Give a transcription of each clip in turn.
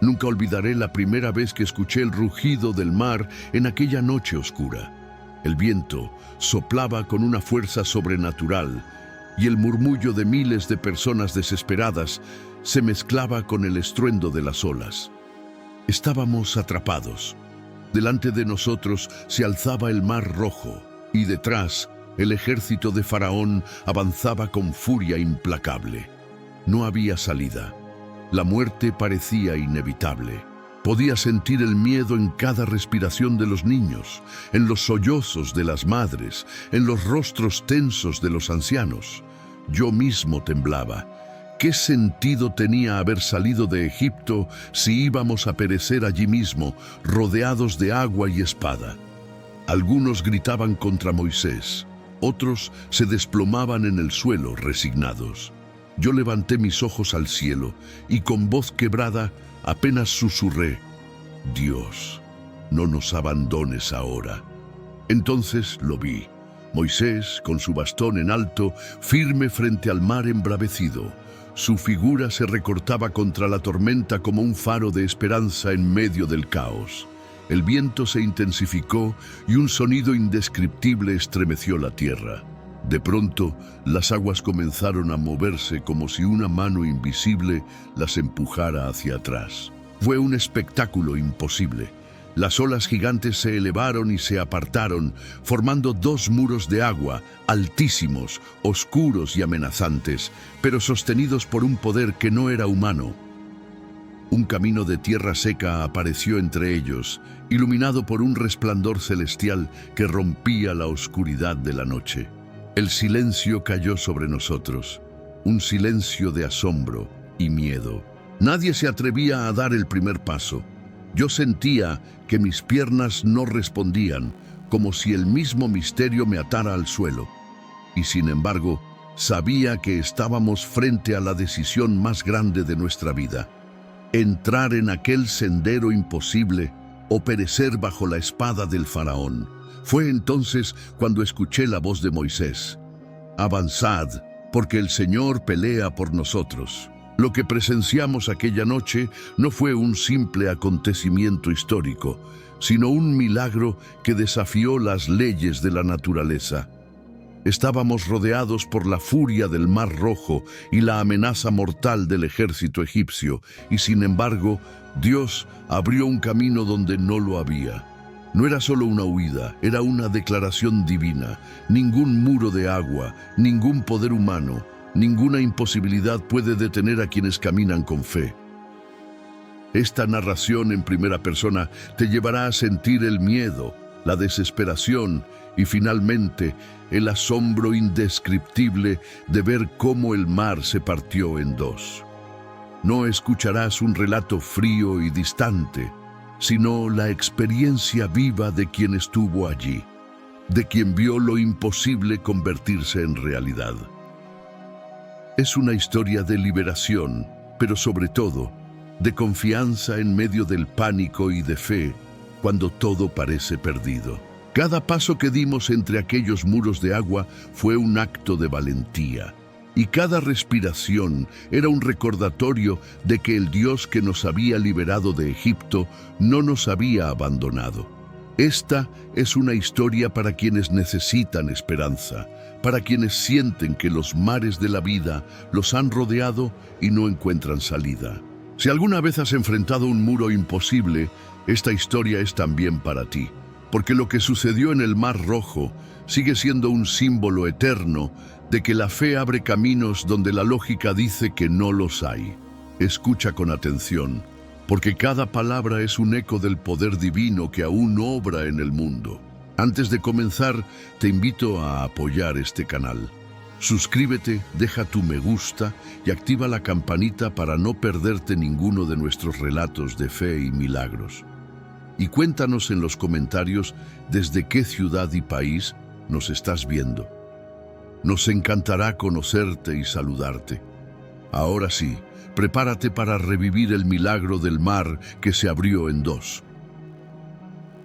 Nunca olvidaré la primera vez que escuché el rugido del mar en aquella noche oscura. El viento soplaba con una fuerza sobrenatural y el murmullo de miles de personas desesperadas se mezclaba con el estruendo de las olas. Estábamos atrapados. Delante de nosotros se alzaba el mar rojo y detrás el ejército de Faraón avanzaba con furia implacable. No había salida. La muerte parecía inevitable. Podía sentir el miedo en cada respiración de los niños, en los sollozos de las madres, en los rostros tensos de los ancianos. Yo mismo temblaba. ¿Qué sentido tenía haber salido de Egipto si íbamos a perecer allí mismo, rodeados de agua y espada? Algunos gritaban contra Moisés, otros se desplomaban en el suelo resignados. Yo levanté mis ojos al cielo y con voz quebrada apenas susurré: Dios, no nos abandones ahora. Entonces lo vi, Moisés con su bastón en alto, firme frente al mar embravecido. Su figura se recortaba contra la tormenta como un faro de esperanza en medio del caos. El viento se intensificó y un sonido indescriptible estremeció la tierra. De pronto, las aguas comenzaron a moverse como si una mano invisible las empujara hacia atrás. Fue un espectáculo imposible. Las olas gigantes se elevaron y se apartaron, formando dos muros de agua, altísimos, oscuros y amenazantes, pero sostenidos por un poder que no era humano. Un camino de tierra seca apareció entre ellos, iluminado por un resplandor celestial que rompía la oscuridad de la noche. El silencio cayó sobre nosotros, un silencio de asombro y miedo. Nadie se atrevía a dar el primer paso. Yo sentía que mis piernas no respondían, como si el mismo misterio me atara al suelo. Y sin embargo, sabía que estábamos frente a la decisión más grande de nuestra vida: entrar en aquel sendero imposible o perecer bajo la espada del faraón. Fue entonces cuando escuché la voz de Moisés: Avanzad, porque el Señor pelea por nosotros. Lo que presenciamos aquella noche no fue un simple acontecimiento histórico, sino un milagro que desafió las leyes de la naturaleza. Estábamos rodeados por la furia del Mar Rojo y la amenaza mortal del ejército egipcio, y sin embargo, Dios abrió un camino donde no lo había. No era solo una huida, era una declaración divina. Ningún muro de agua, ningún poder humano, ninguna imposibilidad puede detener a quienes caminan con fe. Esta narración en primera persona te llevará a sentir el miedo, la desesperación y finalmente el asombro indescriptible de ver cómo el mar se partió en dos. No escucharás un relato frío y distante, sino la experiencia viva de quien estuvo allí, de quien vio lo imposible convertirse en realidad. Es una historia de liberación, pero sobre todo, de confianza en medio del pánico y de fe cuando todo parece perdido. Cada paso que dimos entre aquellos muros de agua fue un acto de valentía, y cada respiración era un recordatorio de que el Dios que nos había liberado de Egipto no nos había abandonado. Esta es una historia para quienes necesitan esperanza, para quienes sienten que los mares de la vida los han rodeado y no encuentran salida. Si alguna vez has enfrentado un muro imposible, esta historia es también para ti, porque lo que sucedió en el Mar Rojo sigue siendo un símbolo eterno de que la fe abre caminos donde la lógica dice que no los hay. Escucha con atención, porque cada palabra es un eco del poder divino que aún obra en el mundo. Antes de comenzar, te invito a apoyar este canal. Suscríbete, deja tu me gusta y activa la campanita para no perderte ninguno de nuestros relatos de fe y milagros. Y cuéntanos en los comentarios desde qué ciudad y país nos estás viendo. Nos encantará conocerte y saludarte. Ahora sí, prepárate para revivir el milagro del mar que se abrió en dos.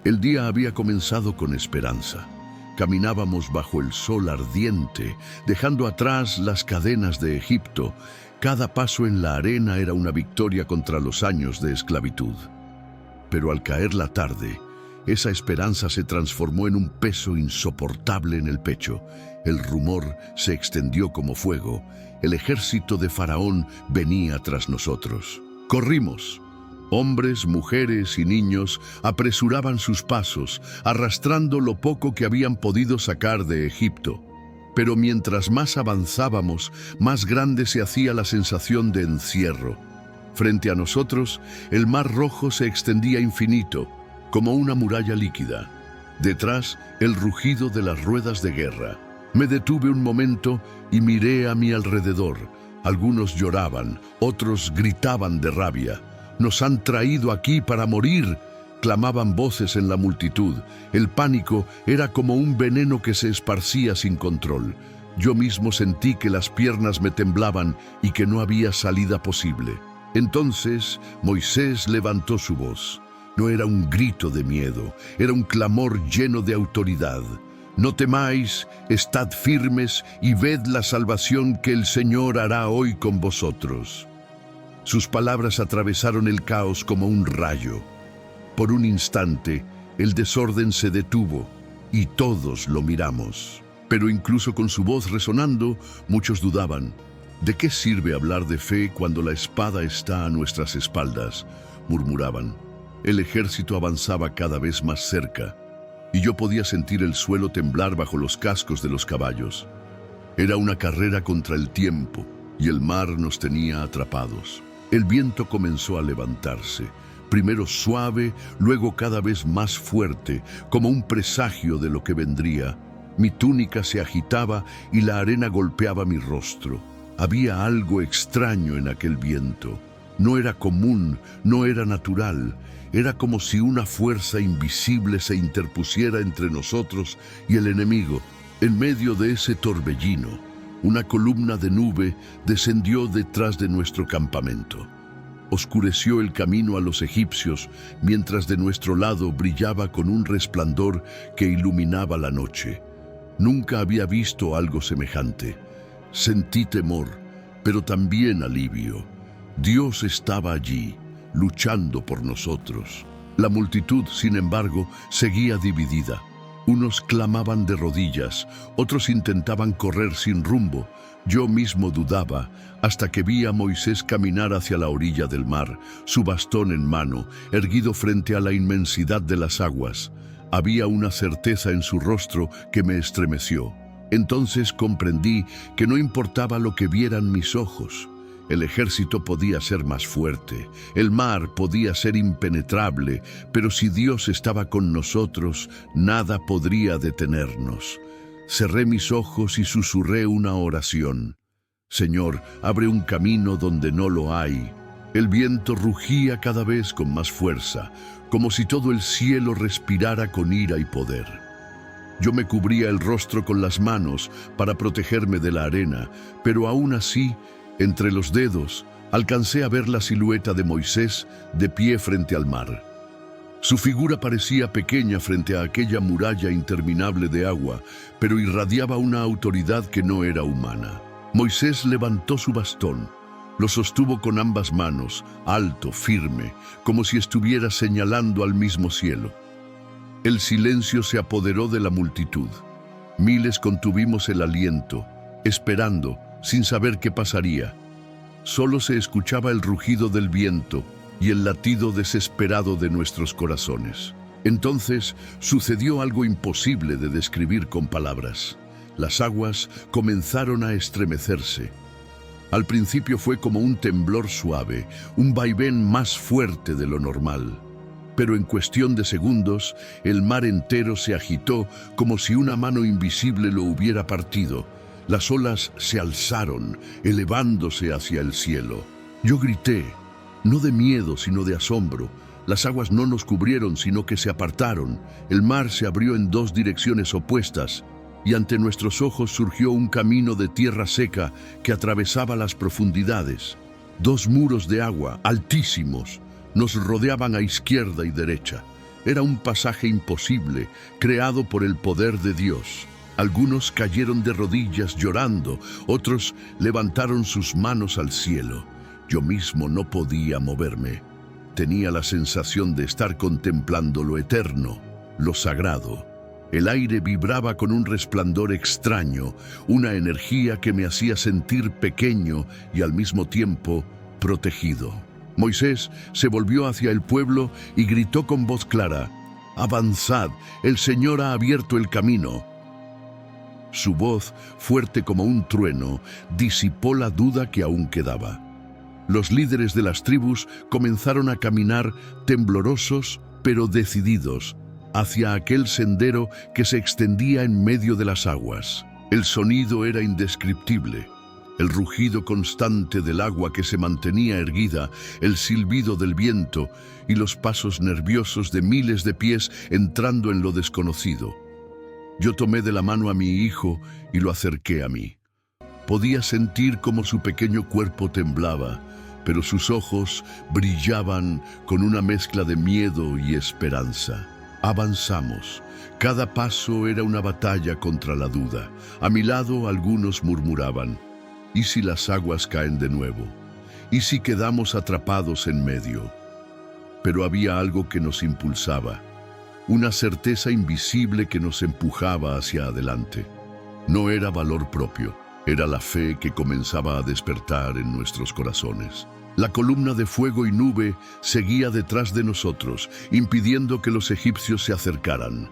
El día había comenzado con esperanza. Caminábamos bajo el sol ardiente, dejando atrás las cadenas de Egipto, Cada paso en la arena era una victoria contra los años de esclavitud. Pero al caer la tarde, esa esperanza se transformó en un peso insoportable en el pecho. El rumor se extendió como fuego. El ejército de Faraón venía tras nosotros. Corrimos. Hombres, mujeres y niños apresuraban sus pasos, arrastrando lo poco que habían podido sacar de Egipto. Pero mientras más avanzábamos, más grande se hacía la sensación de encierro. Frente a nosotros, el Mar Rojo se extendía infinito, como una muralla líquida. Detrás, el rugido de las ruedas de guerra. Me detuve un momento y miré a mi alrededor. Algunos lloraban, otros gritaban de rabia. «¡Nos han traído aquí para morir!», clamaban voces en la multitud. El pánico era como un veneno que se esparcía sin control. Yo mismo sentí que las piernas me temblaban y que no había salida posible. Entonces Moisés levantó su voz. No era un grito de miedo, era un clamor lleno de autoridad. «No temáis, estad firmes y ved la salvación que el Señor hará hoy con vosotros». Sus palabras atravesaron el caos como un rayo. Por un instante, el desorden se detuvo y todos lo miramos. Pero incluso con su voz resonando, muchos dudaban. «¿De qué sirve hablar de fe cuando la espada está a nuestras espaldas?», murmuraban. El ejército avanzaba cada vez más cerca, y yo podía sentir el suelo temblar bajo los cascos de los caballos. Era una carrera contra el tiempo, y el mar nos tenía atrapados. El viento comenzó a levantarse, primero suave, luego cada vez más fuerte, como un presagio de lo que vendría. Mi túnica se agitaba y la arena golpeaba mi rostro. Había algo extraño en aquel viento. No era común, no era natural. Era como si una fuerza invisible se interpusiera entre nosotros y el enemigo. En medio de ese torbellino, una columna de nube descendió detrás de nuestro campamento. Oscureció el camino a los egipcios, mientras de nuestro lado brillaba con un resplandor que iluminaba la noche. Nunca había visto algo semejante. Sentí temor, pero también alivio. Dios estaba allí, luchando por nosotros. La multitud, sin embargo, seguía dividida. Unos clamaban de rodillas, otros intentaban correr sin rumbo. Yo mismo dudaba, hasta que vi a Moisés caminar hacia la orilla del mar, su bastón en mano, erguido frente a la inmensidad de las aguas. Había una certeza en su rostro que me estremeció. Entonces comprendí que no importaba lo que vieran mis ojos. El ejército podía ser más fuerte, el mar podía ser impenetrable, pero si Dios estaba con nosotros, nada podría detenernos. Cerré mis ojos y susurré una oración. «Señor, abre un camino donde no lo hay». El viento rugía cada vez con más fuerza, como si todo el cielo respirara con ira y poder. Yo me cubría el rostro con las manos para protegerme de la arena, pero aún así, entre los dedos, alcancé a ver la silueta de Moisés de pie frente al mar. Su figura parecía pequeña frente a aquella muralla interminable de agua, pero irradiaba una autoridad que no era humana. Moisés levantó su bastón, lo sostuvo con ambas manos, alto, firme, como si estuviera señalando al mismo cielo. El silencio se apoderó de la multitud. Miles contuvimos el aliento, esperando, sin saber qué pasaría. Solo se escuchaba el rugido del viento y el latido desesperado de nuestros corazones. Entonces sucedió algo imposible de describir con palabras. Las aguas comenzaron a estremecerse. Al principio fue como un temblor suave, un vaivén más fuerte de lo normal. Pero en cuestión de segundos, el mar entero se agitó como si una mano invisible lo hubiera partido. Las olas se alzaron, elevándose hacia el cielo. Yo grité, no de miedo, sino de asombro. Las aguas no nos cubrieron, sino que se apartaron. El mar se abrió en dos direcciones opuestas, y ante nuestros ojos surgió un camino de tierra seca que atravesaba las profundidades. Dos muros de agua, altísimos, nos rodeaban a izquierda y derecha. Era un pasaje imposible, creado por el poder de Dios. Algunos cayeron de rodillas llorando, otros levantaron sus manos al cielo. Yo mismo no podía moverme. Tenía la sensación de estar contemplando lo eterno, lo sagrado. El aire vibraba con un resplandor extraño, una energía que me hacía sentir pequeño y al mismo tiempo protegido. Moisés se volvió hacia el pueblo y gritó con voz clara: «Avanzad, el Señor ha abierto el camino». Su voz, fuerte como un trueno, disipó la duda que aún quedaba. Los líderes de las tribus comenzaron a caminar temblorosos pero decididos hacia aquel sendero que se extendía en medio de las aguas. El sonido era indescriptible. El rugido constante del agua que se mantenía erguida, el silbido del viento y los pasos nerviosos de miles de pies entrando en lo desconocido. Yo tomé de la mano a mi hijo y lo acerqué a mí. Podía sentir cómo su pequeño cuerpo temblaba, pero sus ojos brillaban con una mezcla de miedo y esperanza. Avanzamos. Cada paso era una batalla contra la duda. A mi lado algunos murmuraban: ¿y si las aguas caen de nuevo? ¿Y si quedamos atrapados en medio? Pero había algo que nos impulsaba, una certeza invisible que nos empujaba hacia adelante. No era valor propio, era la fe que comenzaba a despertar en nuestros corazones. La columna de fuego y nube seguía detrás de nosotros, impidiendo que los egipcios se acercaran.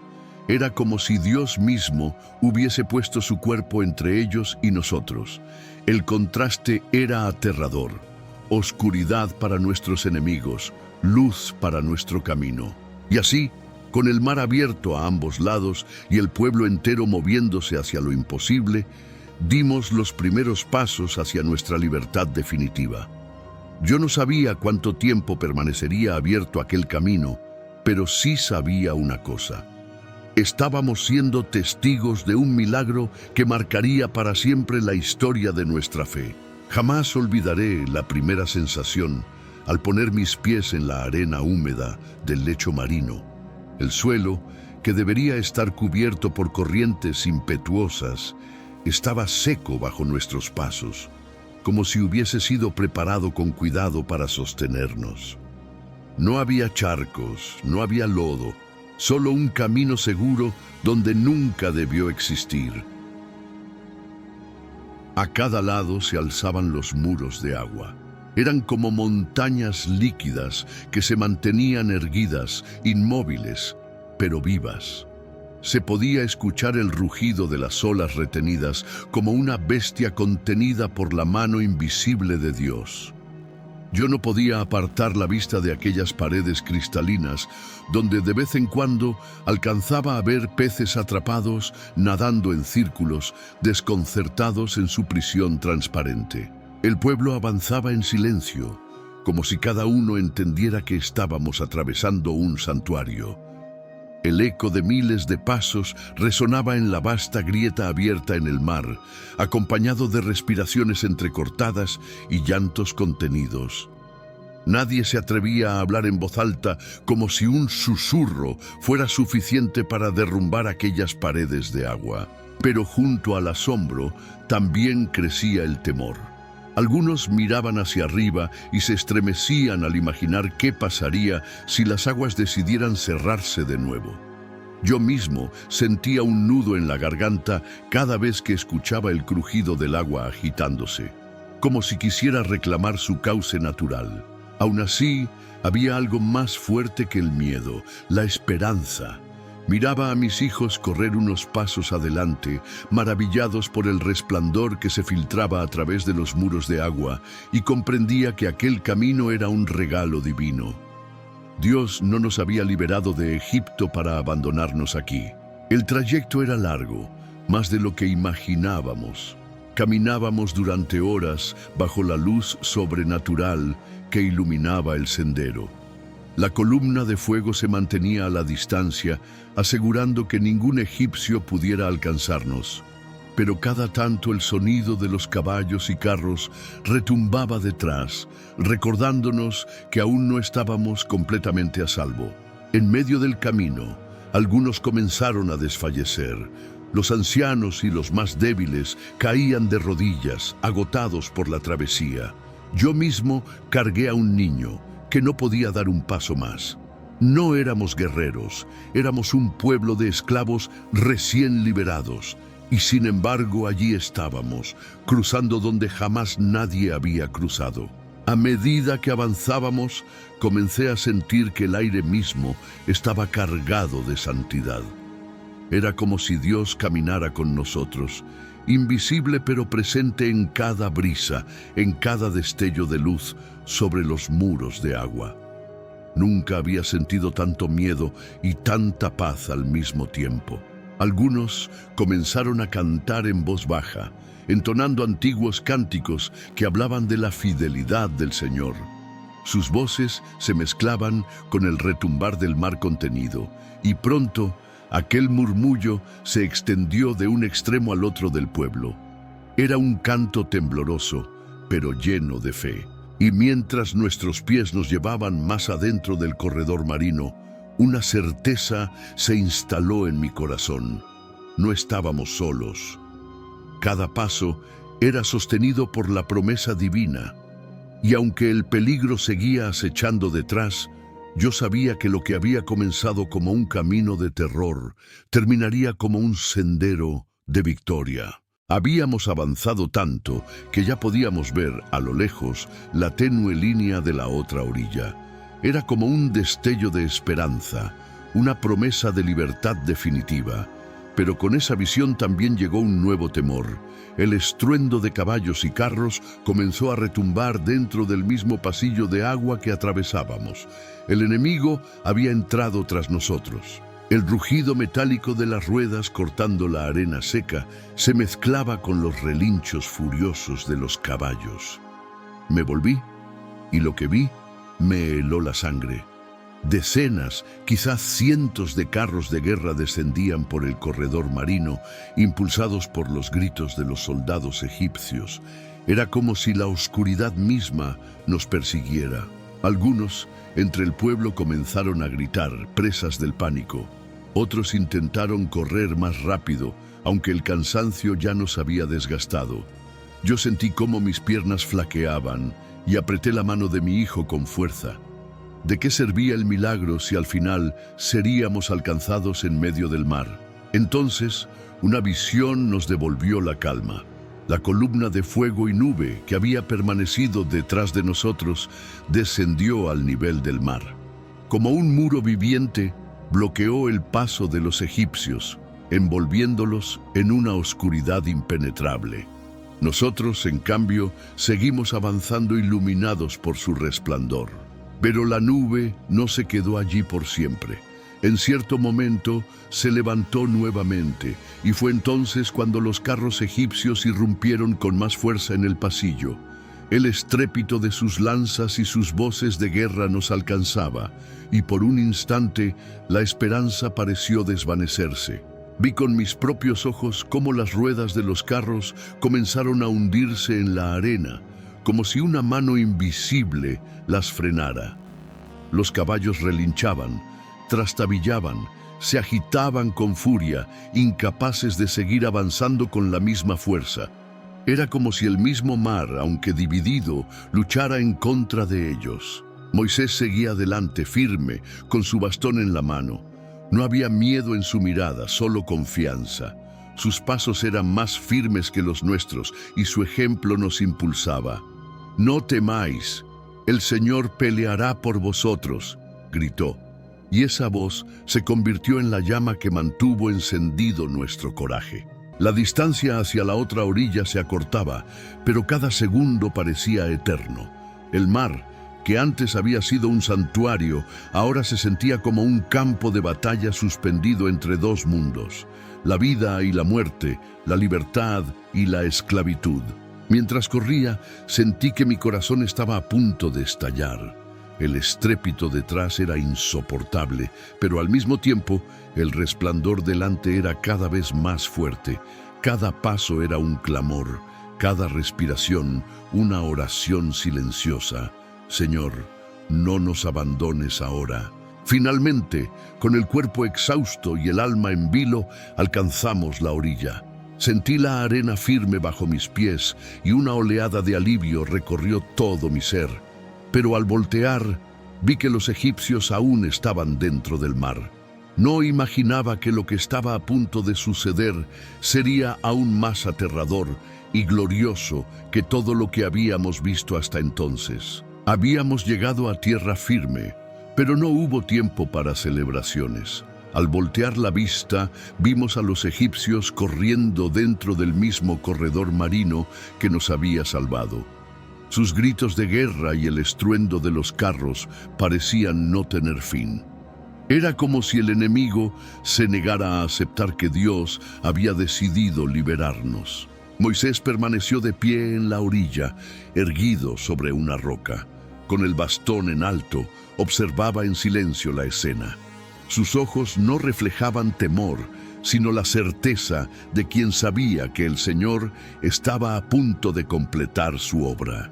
Era como si Dios mismo hubiese puesto su cuerpo entre ellos y nosotros. El contraste era aterrador. Oscuridad para nuestros enemigos, luz para nuestro camino. Y así, con el mar abierto a ambos lados y el pueblo entero moviéndose hacia lo imposible, dimos los primeros pasos hacia nuestra libertad definitiva. Yo no sabía cuánto tiempo permanecería abierto aquel camino, pero sí sabía una cosa. Estábamos siendo testigos de un milagro que marcaría para siempre la historia de nuestra fe. Jamás olvidaré la primera sensación al poner mis pies en la arena húmeda del lecho marino. El suelo, que debería estar cubierto por corrientes impetuosas, estaba seco bajo nuestros pasos, como si hubiese sido preparado con cuidado para sostenernos. No había charcos, no había lodo, solo un camino seguro donde nunca debió existir. A cada lado se alzaban los muros de agua. Eran como montañas líquidas que se mantenían erguidas, inmóviles, pero vivas. Se podía escuchar el rugido de las olas retenidas como una bestia contenida por la mano invisible de Dios. Yo no podía apartar la vista de aquellas paredes cristalinas, donde de vez en cuando alcanzaba a ver peces atrapados, nadando en círculos, desconcertados en su prisión transparente. El pueblo avanzaba en silencio, como si cada uno entendiera que estábamos atravesando un santuario. El eco de miles de pasos resonaba en la vasta grieta abierta en el mar, acompañado de respiraciones entrecortadas y llantos contenidos. Nadie se atrevía a hablar en voz alta, como si un susurro fuera suficiente para derrumbar aquellas paredes de agua. Pero junto al asombro también crecía el temor. Algunos miraban hacia arriba y se estremecían al imaginar qué pasaría si las aguas decidieran cerrarse de nuevo. Yo mismo sentía un nudo en la garganta cada vez que escuchaba el crujido del agua agitándose, como si quisiera reclamar su cauce natural. Aún así, había algo más fuerte que el miedo, la esperanza. Miraba a mis hijos correr unos pasos adelante, maravillados por el resplandor que se filtraba a través de los muros de agua, y comprendía que aquel camino era un regalo divino. Dios no nos había liberado de Egipto para abandonarnos aquí. El trayecto era largo, más de lo que imaginábamos. Caminábamos durante horas bajo la luz sobrenatural que iluminaba el sendero. La columna de fuego se mantenía a la distancia, asegurando que ningún egipcio pudiera alcanzarnos. Pero cada tanto el sonido de los caballos y carros retumbaba detrás, recordándonos que aún no estábamos completamente a salvo. En medio del camino, algunos comenzaron a desfallecer. Los ancianos y los más débiles caían de rodillas, agotados por la travesía. Yo mismo cargué a un niño que no podía dar un paso más. No éramos guerreros, éramos un pueblo de esclavos recién liberados. Y sin embargo allí estábamos, cruzando donde jamás nadie había cruzado. A medida que avanzábamos, comencé a sentir que el aire mismo estaba cargado de santidad. Era como si Dios caminara con nosotros, invisible pero presente en cada brisa, en cada destello de luz sobre los muros de agua. Nunca había sentido tanto miedo y tanta paz al mismo tiempo. Algunos comenzaron a cantar en voz baja, entonando antiguos cánticos que hablaban de la fidelidad del Señor. Sus voces se mezclaban con el retumbar del mar contenido, y pronto aquel murmullo se extendió de un extremo al otro del pueblo. Era un canto tembloroso, pero lleno de fe. Y mientras nuestros pies nos llevaban más adentro del corredor marino, una certeza se instaló en mi corazón. No estábamos solos. Cada paso era sostenido por la promesa divina, y aunque el peligro seguía acechando detrás, yo sabía que lo que había comenzado como un camino de terror terminaría como un sendero de victoria. Habíamos avanzado tanto que ya podíamos ver a lo lejos la tenue línea de la otra orilla. Era como un destello de esperanza, una promesa de libertad definitiva. Pero con esa visión también llegó un nuevo temor. El estruendo de caballos y carros comenzó a retumbar dentro del mismo pasillo de agua que atravesábamos. El enemigo había entrado tras nosotros. El rugido metálico de las ruedas cortando la arena seca se mezclaba con los relinchos furiosos de los caballos. Me volví y lo que vi me heló la sangre. Decenas, quizás cientos de carros de guerra descendían por el corredor marino, impulsados por los gritos de los soldados egipcios. Era como si la oscuridad misma nos persiguiera. Algunos, entre el pueblo, comenzaron a gritar, presas del pánico. Otros intentaron correr más rápido, aunque el cansancio ya nos había desgastado. Yo sentí cómo mis piernas flaqueaban y apreté la mano de mi hijo con fuerza. ¿De qué servía el milagro si al final seríamos alcanzados en medio del mar? Entonces, una visión nos devolvió la calma. La columna de fuego y nube que había permanecido detrás de nosotros descendió al nivel del mar. Como un muro viviente, bloqueó el paso de los egipcios, envolviéndolos en una oscuridad impenetrable. Nosotros, en cambio, seguimos avanzando iluminados por su resplandor. Pero la nube no se quedó allí por siempre. En cierto momento se levantó nuevamente, y fue entonces cuando los carros egipcios irrumpieron con más fuerza en el pasillo. El estrépito de sus lanzas y sus voces de guerra nos alcanzaba, y por un instante la esperanza pareció desvanecerse. Vi con mis propios ojos cómo las ruedas de los carros comenzaron a hundirse en la arena, como si una mano invisible las frenara. Los caballos relinchaban, trastabillaban, se agitaban con furia, incapaces de seguir avanzando con la misma fuerza. Era como si el mismo mar, aunque dividido, luchara en contra de ellos. Moisés seguía adelante, firme, con su bastón en la mano. No había miedo en su mirada, solo confianza. Sus pasos eran más firmes que los nuestros y su ejemplo nos impulsaba. «No temáis, el Señor peleará por vosotros», gritó. Y esa voz se convirtió en la llama que mantuvo encendido nuestro coraje. La distancia hacia la otra orilla se acortaba, pero cada segundo parecía eterno. El mar, que antes había sido un santuario, ahora se sentía como un campo de batalla suspendido entre dos mundos: la vida y la muerte, la libertad y la esclavitud. Mientras corría, sentí que mi corazón estaba a punto de estallar. El estrépito detrás era insoportable, pero al mismo tiempo, el resplandor delante era cada vez más fuerte. Cada paso era un clamor, cada respiración una oración silenciosa. «Señor, no nos abandones ahora. Finalmente, con el cuerpo exhausto y el alma en vilo, alcanzamos la orilla. Sentí la arena firme bajo mis pies y una oleada de alivio recorrió todo mi ser. Pero al voltear, vi que los egipcios aún estaban dentro del mar. No imaginaba que lo que estaba a punto de suceder sería aún más aterrador y glorioso que todo lo que habíamos visto hasta entonces. Habíamos llegado a tierra firme, pero no hubo tiempo para celebraciones. Al voltear la vista, vimos a los egipcios corriendo dentro del mismo corredor marino que nos había salvado. Sus gritos de guerra y el estruendo de los carros parecían no tener fin. Era como si el enemigo se negara a aceptar que Dios había decidido liberarnos. Moisés permaneció de pie en la orilla, erguido sobre una roca. Con el bastón en alto, observaba en silencio la escena. Sus ojos no reflejaban temor, sino la certeza de quien sabía que el Señor estaba a punto de completar su obra.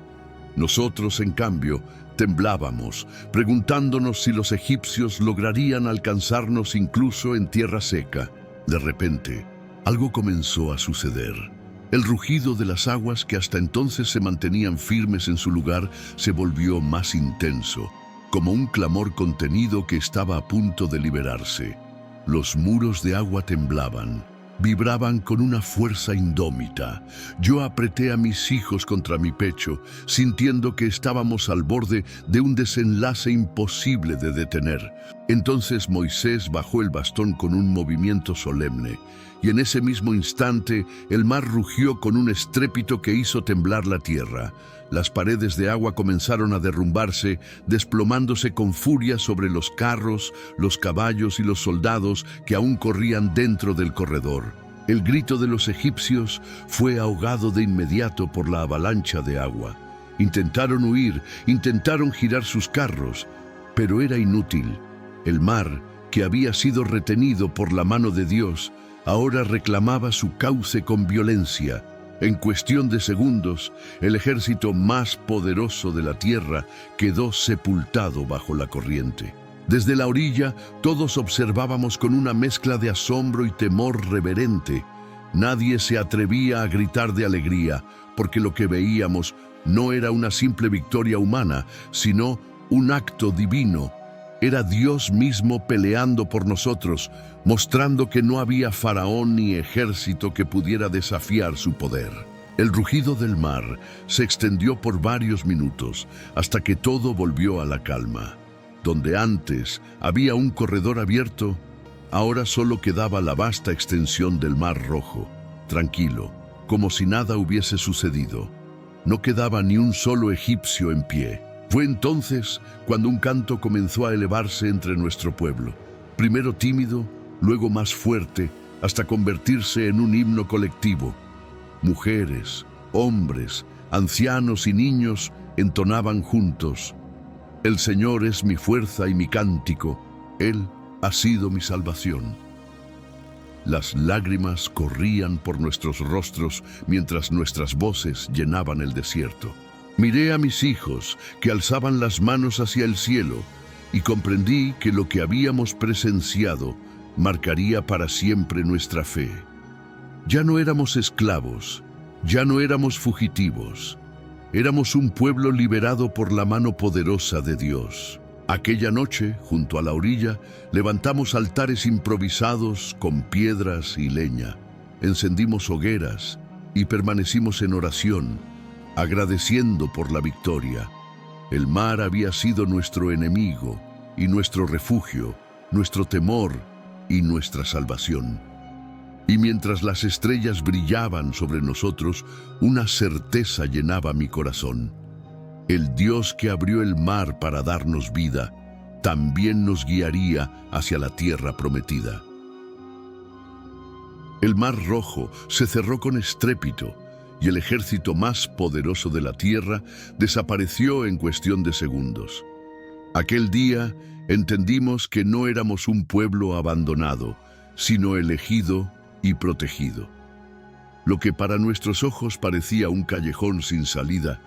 Nosotros, en cambio, temblábamos, preguntándonos si los egipcios lograrían alcanzarnos incluso en tierra seca. De repente, algo comenzó a suceder. El rugido de las aguas que hasta entonces se mantenían firmes en su lugar se volvió más intenso, como un clamor contenido que estaba a punto de liberarse. Los muros de agua temblaban, vibraban con una fuerza indómita. Yo apreté a mis hijos contra mi pecho, sintiendo que estábamos al borde de un desenlace imposible de detener. Entonces Moisés bajó el bastón con un movimiento solemne, y en ese mismo instante el mar rugió con un estrépito que hizo temblar la tierra. Las paredes de agua comenzaron a derrumbarse, desplomándose con furia sobre los carros, los caballos y los soldados que aún corrían dentro del corredor. El grito de los egipcios fue ahogado de inmediato por la avalancha de agua. Intentaron huir, intentaron girar sus carros, pero era inútil. El mar, que había sido retenido por la mano de Dios, ahora reclamaba su cauce con violencia. En cuestión de segundos, el ejército más poderoso de la tierra quedó sepultado bajo la corriente. Desde la orilla, todos observábamos con una mezcla de asombro y temor reverente. Nadie se atrevía a gritar de alegría, porque lo que veíamos no era una simple victoria humana, sino un acto divino. Era Dios mismo peleando por nosotros, mostrando que no había faraón ni ejército que pudiera desafiar su poder. El rugido del mar se extendió por varios minutos, hasta que todo volvió a la calma. Donde antes había un corredor abierto, ahora solo quedaba la vasta extensión del Mar Rojo, tranquilo, como si nada hubiese sucedido. No quedaba ni un solo egipcio en pie. Fue entonces cuando un canto comenzó a elevarse entre nuestro pueblo, primero tímido, luego más fuerte, hasta convertirse en un himno colectivo. Mujeres, hombres, ancianos y niños entonaban juntos: El Señor es mi fuerza y mi cántico, Él ha sido mi salvación. Las lágrimas corrían por nuestros rostros mientras nuestras voces llenaban el desierto. Miré a mis hijos que alzaban las manos hacia el cielo y comprendí que lo que habíamos presenciado marcaría para siempre nuestra fe. Ya no éramos esclavos, ya no éramos fugitivos. Éramos un pueblo liberado por la mano poderosa de Dios. Aquella noche, junto a la orilla, levantamos altares improvisados con piedras y leña. Encendimos hogueras y permanecimos en oración, agradeciendo por la victoria. El mar había sido nuestro enemigo y nuestro refugio, nuestro temor y nuestra salvación. Y mientras las estrellas brillaban sobre nosotros, una certeza llenaba mi corazón. El Dios que abrió el mar para darnos vida, también nos guiaría hacia la tierra prometida. El Mar Rojo se cerró con estrépito y el ejército más poderoso de la tierra desapareció en cuestión de segundos. Aquel día entendimos que no éramos un pueblo abandonado, sino elegido y protegido. Lo que para nuestros ojos parecía un callejón sin salida,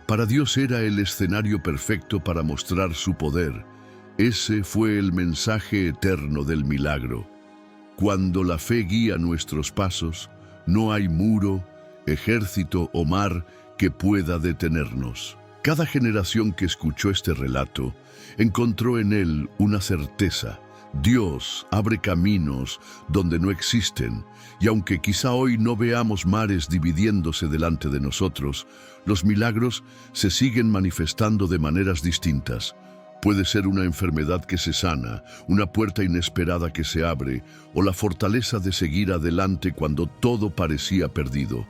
para Dios era el escenario perfecto para mostrar su poder, Ese fue el mensaje eterno del milagro. Cuando la fe guía nuestros pasos, no hay muro, ejército o mar que pueda detenernos. Cada generación que escuchó este relato encontró en él una certeza. Dios abre caminos donde no existen, y aunque quizá hoy no veamos mares dividiéndose delante de nosotros, los milagros se siguen manifestando de maneras distintas. Puede ser una enfermedad que se sana, una puerta inesperada que se abre, o la fortaleza de seguir adelante cuando todo parecía perdido.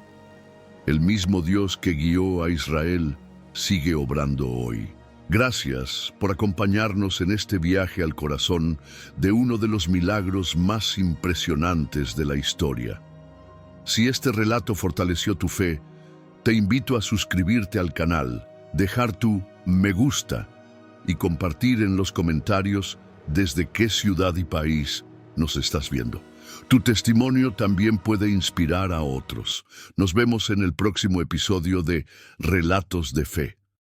El mismo Dios que guió a Israel sigue obrando hoy. Gracias por acompañarnos en este viaje al corazón de uno de los milagros más impresionantes de la historia. Si este relato fortaleció tu fe, te invito a suscribirte al canal, dejar tu me gusta y compartir en los comentarios desde qué ciudad y país nos estás viendo. Tu testimonio también puede inspirar a otros. Nos vemos en el próximo episodio de Relatos de Fe.